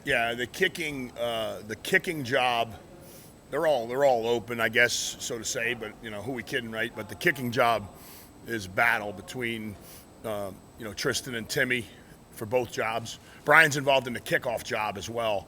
Yeah, the kicking job, they're all open, I guess, so to say. But who we kidding, right? But the kicking job is a battle between Tristan and Timmy for both jobs. Brian's involved in the kickoff job as well.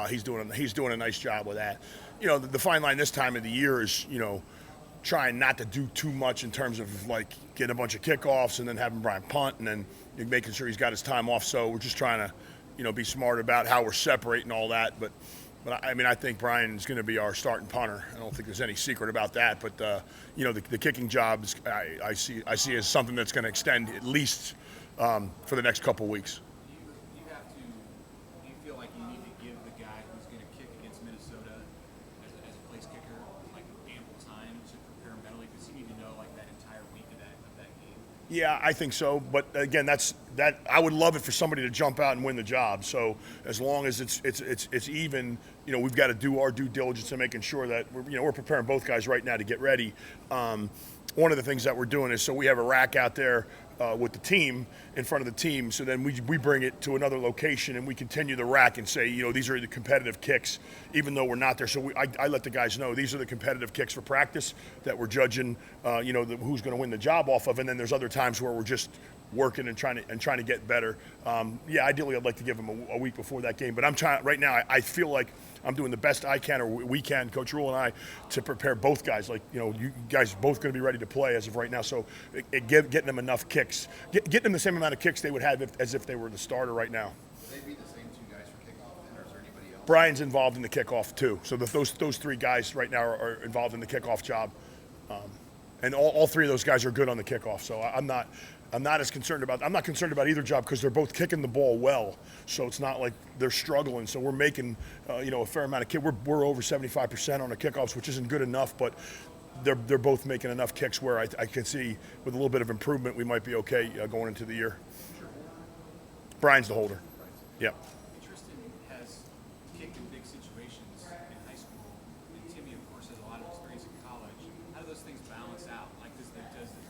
He's doing a nice job with that. The fine line this time of the year is trying not to do too much in terms of like getting a bunch of kickoffs and then having Brian punt and then making sure he's got his time off. So we're just trying to be smart about how we're separating all that. But I think Brian's going to be our starting punter. I don't think there's any secret about that. But the kicking job is, I see as something that's going to extend at least for the next couple weeks. Do you feel like you need to give the guy who's going to kick against Minnesota as a place kicker like ample time to prepare mentally? Because you need to know like that entire week of that game. Yeah, I think so. But again, that I would love it for somebody to jump out and win the job. So as long as it's even, we've got to do our due diligence in making sure that we're preparing both guys right now to get ready. One of the things that we're doing is, so we have a rack out there with the team in front of the team. So then we bring it to another location and we continue the rack and say, these are the competitive kicks, even though we're not there. So I let the guys know these are the competitive kicks for practice that we're judging, who's going to win the job off of. And then there's other times where we're just working and trying to get better. Ideally, I'd like to give them a week before that game. But I'm trying right now. I feel like I'm doing the best I can, or we can, Coach Rule and I, to prepare both guys. Like, you guys both going to be ready to play as of right now. So getting them enough kicks, getting them the same amount of kicks they would have as if they were the starter right now. Would they be the same two guys for kickoff, then, or is there anybody else? Brian's involved in the kickoff too. So those three guys right now are involved in the kickoff job, and all three of those guys are good on the kickoff. So I'm not as concerned about. I'm not concerned about either job because they're both kicking the ball well. So it's not like they're struggling. So we're making a fair amount of kick. We're over 75% on the kickoffs, which isn't good enough, but they're both making enough kicks where I can see with a little bit of improvement we might be okay going into the year. Brian's the holder. Yep. Tristan has kicked in big situations in high school, and Timmy, of course, has a lot of experience in college. How do those things balance out? Like, does the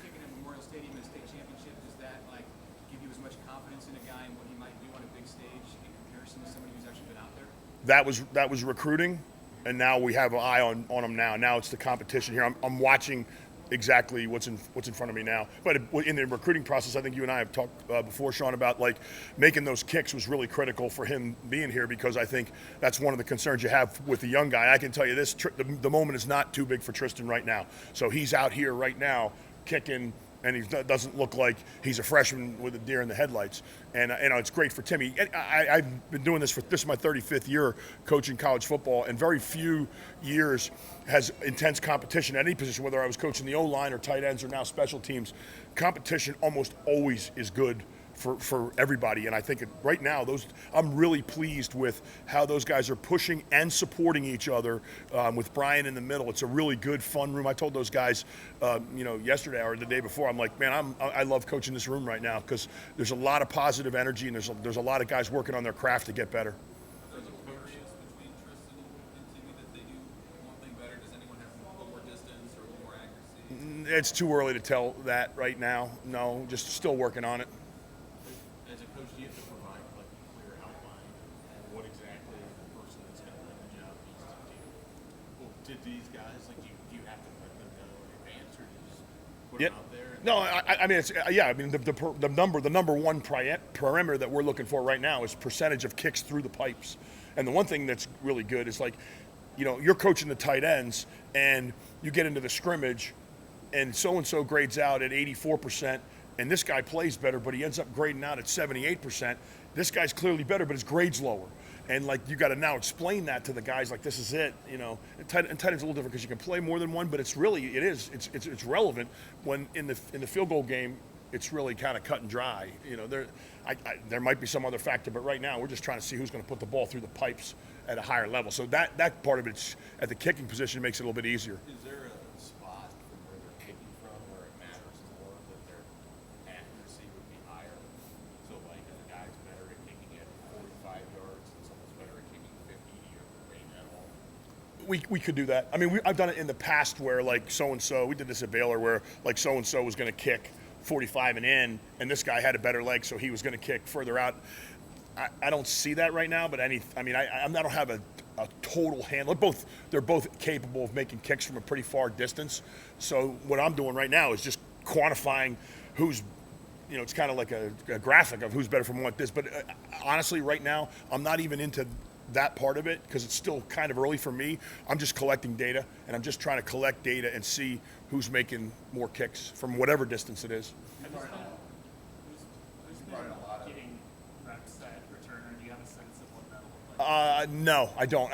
kicking at Memorial Stadium in a state championship, does that like give you as much confidence in a guy and what he might do on a big stage in comparison to somebody who's actually been out there? That was recruiting, and now we have an eye on him now. Now it's the competition here. I'm watching exactly what's in front of me now. But in the recruiting process, I think you and I have talked before, Sean, about like making those kicks was really critical for him being here, because I think that's one of the concerns you have with the young guy. I can tell you this, the moment is not too big for Tristan right now. So he's out here right now kicking, and he doesn't look like he's a freshman with a deer in the headlights. And it's great for Timmy. I've been doing this is my 35th year coaching college football, and very few years has intense competition at any position, whether I was coaching the O-line or tight ends or now special teams. Competition almost always is good for everybody, and I think right now I'm really pleased with how those guys are pushing and supporting each other. With Brian in the middle, it's a really good, fun room. I told those guys, yesterday or the day before, I'm like, man, I love coaching this room right now because there's a lot of positive energy and there's a lot of guys working on their craft to get better. There's a variance between Tristan and Timmy that they do one thing better. Does anyone have a little more distance or a little more accuracy? It's too early to tell that right now. No, just still working on it. As a coach, do you have to provide like a clear outline of what exactly the person that's going to win the job needs to do? Well, did these guys, like, do you have to let them know in advance, or do you just put them out there? No, the number one parameter that we're looking for right now is percentage of kicks through the pipes. And the one thing that's really good is, like, you're coaching the tight ends and you get into the scrimmage and so-and-so grades out at 84%, and this guy plays better, but he ends up grading out at 78%. This guy's clearly better, but his grade's lower. And, like, you got to now explain that to the guys, like, this is it, And tight end's a little different because you can play more than one, but it's relevant when in the field goal game, it's really kind of cut and dry. There might be some other factor, but right now we're just trying to see who's going to put the ball through the pipes at a higher level. So that part of it's at the kicking position makes it a little bit easier. Is there a spot from where they're kicking from where it matters more that their accuracy would be higher? So, like, if a guy's better at kicking at 45 yards and someone's better at kicking 50, do you have to rate that all? We could do that. I mean, I've done it in the past where, like, so-and-so, we did this at Baylor where, like, so-and-so was going to kick 45 and in, and this guy had a better leg, so he was going to kick further out. I don't see that right now. But I don't have a total handle. They're both capable of making kicks from a pretty far distance. So what I'm doing right now is just quantifying who's, it's kind of like a graphic of who's better from what this. But honestly, right now, I'm not even into that part of it because it's still kind of early for me. I'm just collecting data, and I'm just trying to collect data and see who's making more kicks from whatever distance it is. Who's been getting reps at returner? Do you have a sense of what that'll look like? No, I don't.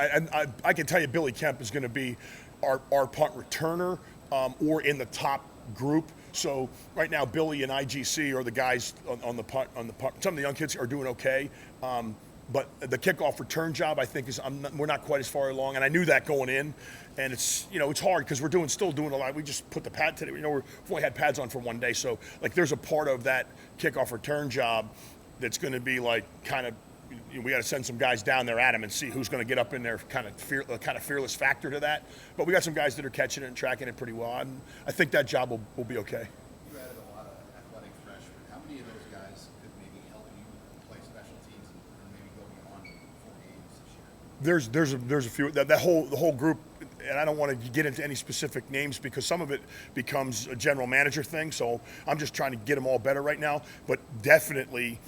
I can tell you Billy Kemp is going to be our punt returner or in the top group. So right now, Billy and IGC are the guys on the punt. Some of the young kids are doing okay. But the kickoff return job, I think, we're not quite as far along, and I knew that going in, and it's hard because we're still doing a lot. We just put the pad today. We've only had pads on for one day, so like there's a part of that kickoff return job that's going to be like kind of we got to send some guys down there at him and see who's going to get up in there, kind of fearless factor to that. But we got some guys that are catching it and tracking it pretty well. I think that job will be okay. You added a lot of athletic freshmen. How many of those guys could maybe help you play special teams and maybe go beyond 4 games this year? There's a few. The whole group, and I don't want to get into any specific names because some of it becomes a general manager thing. So I'm just trying to get them all better right now. But definitely,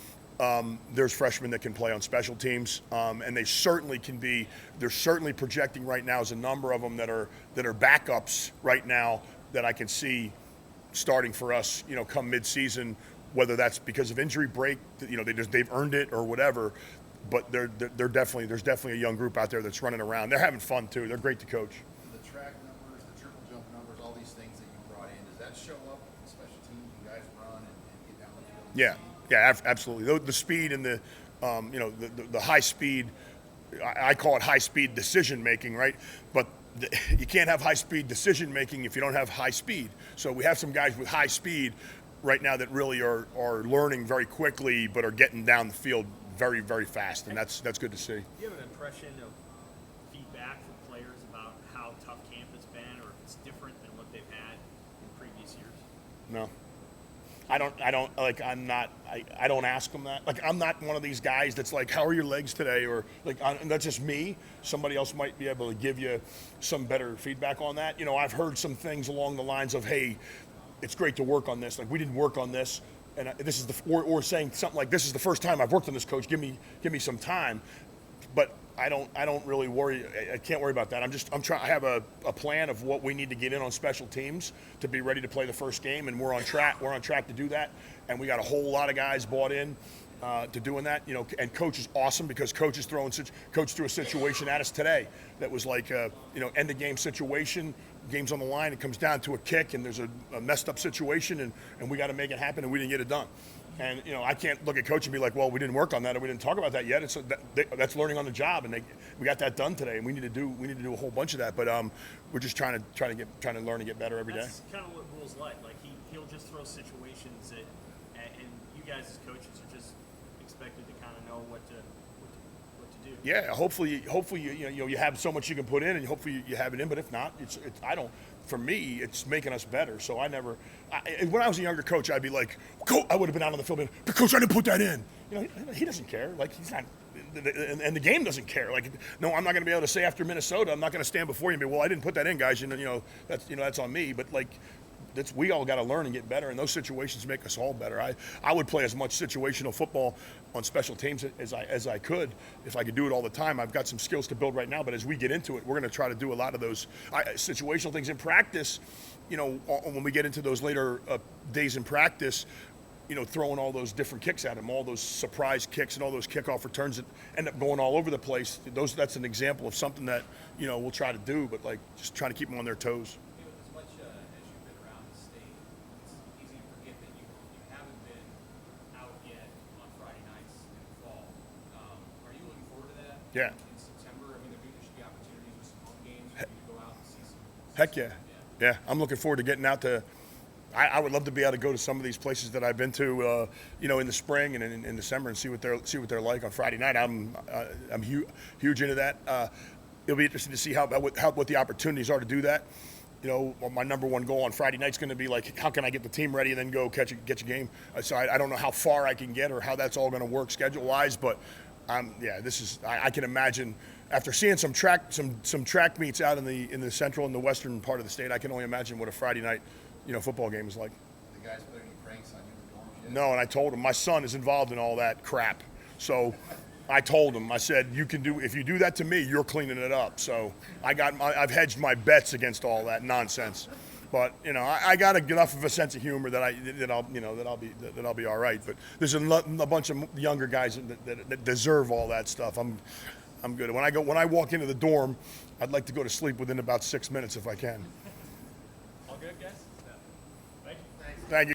there's freshmen that can play on special teams, and they certainly can be. They're certainly projecting right now as a number of them that are backups right now that I can see starting for us. Come mid-season, whether that's because of injury break, they've earned it or whatever. But there's definitely a young group out there that's running around. They're having fun too. They're great to coach. The track numbers, the triple jump numbers, all these things that you brought in, does that show up in special teams? You guys run and get down the field? Yeah, absolutely. The speed and the high speed, I call it high speed decision making, right? But you can't have high speed decision making if you don't have high speed. So we have some guys with high speed right now that really are learning very quickly, but are getting down the field very, very fast, and that's good to see. Do you have an impression of feedback from players about how tough camp has been, or if it's different than what they've had in previous years? No. I don't ask them that. Like, I'm not one of these guys that's like, how are your legs today? Or like, that's just me. Somebody else might be able to give you some better feedback on that. I've heard some things along the lines of, hey, it's great to work on this. Like, we didn't work on this. And this is or saying something like, this is the first time I've worked on this, coach. Give me some time. But I don't really worry. I can't worry about that. I'm trying. I have a plan of what we need to get in on special teams to be ready to play the first game, and we're on track. We're on track to do that, and we got a whole lot of guys bought in to doing that. And coach is awesome because coach threw a situation at us today that was like end of game situation. Game's on the line. It comes down to a kick, and there's a messed up situation, and we got to make it happen, and we didn't get it done. And I can't look at coach and be like, well, we didn't work on that, or we didn't talk about that yet. That's learning on the job, and we got that done today, and we need to do a whole bunch of that. But we're just trying to learn and get better every day. That's kind of what Rule's like. Like he'll just throw situations and you guys as coaches are just expected to kind of know what to do. Yeah, hopefully you have so much you can put in, and hopefully you have it in. But if not, for me, it's making us better. So when I was a younger coach, I'd be like, I would have been out on the field, and, coach, I didn't put that in. He doesn't care. Like, he's not, and the game doesn't care. Like, no, I'm not going to be able to say after Minnesota, I'm not going to stand before you and be, well, I didn't put that in, guys. That's on me. But like, we all got to learn and get better, and those situations make us all better. I would play as much situational football on special teams as I could if I could do it all the time. I've got some skills to build right now, but as we get into it, we're going to try to do a lot of those situational things in practice. When we get into those later days in practice, throwing all those different kicks at them, all those surprise kicks and all those kickoff returns that end up going all over the place. That's an example of something that we'll try to do, but like just trying to keep them on their toes. As much as you've been around the state, it's easy to forget that you haven't been out yet on Friday nights in the fall. Are you looking forward to that? Yeah. In September, there should be opportunities with some home games for you to go out and see some. Heck yeah. Yeah, I'm looking forward to getting out to. I would love to be able to go to some of these places that I've been to, in the spring and in December, and see what they're like on Friday night. I'm huge into that. It'll be interesting to see what the opportunities are to do that. well, my number one goal on Friday night's going to be like, how can I get the team ready and then go catch a game? So I don't know how far I can get or how that's all going to work schedule-wise, but I can imagine after seeing some track meets out in the central and the western part of the state, I can only imagine what a Friday night, football game is like. The guys put any pranks on you in the dorms yet? No, and I told him my son is involved in all that crap. So I told him, I said, if you do that to me, you're cleaning it up. So I've hedged my bets against all that nonsense. But I got enough of a sense of humor that I'll be all right. But there's a bunch of younger guys that deserve all that stuff. I'm good. When I walk into the dorm, I'd like to go to sleep within about 6 minutes if I can. All good, guys? Thank you.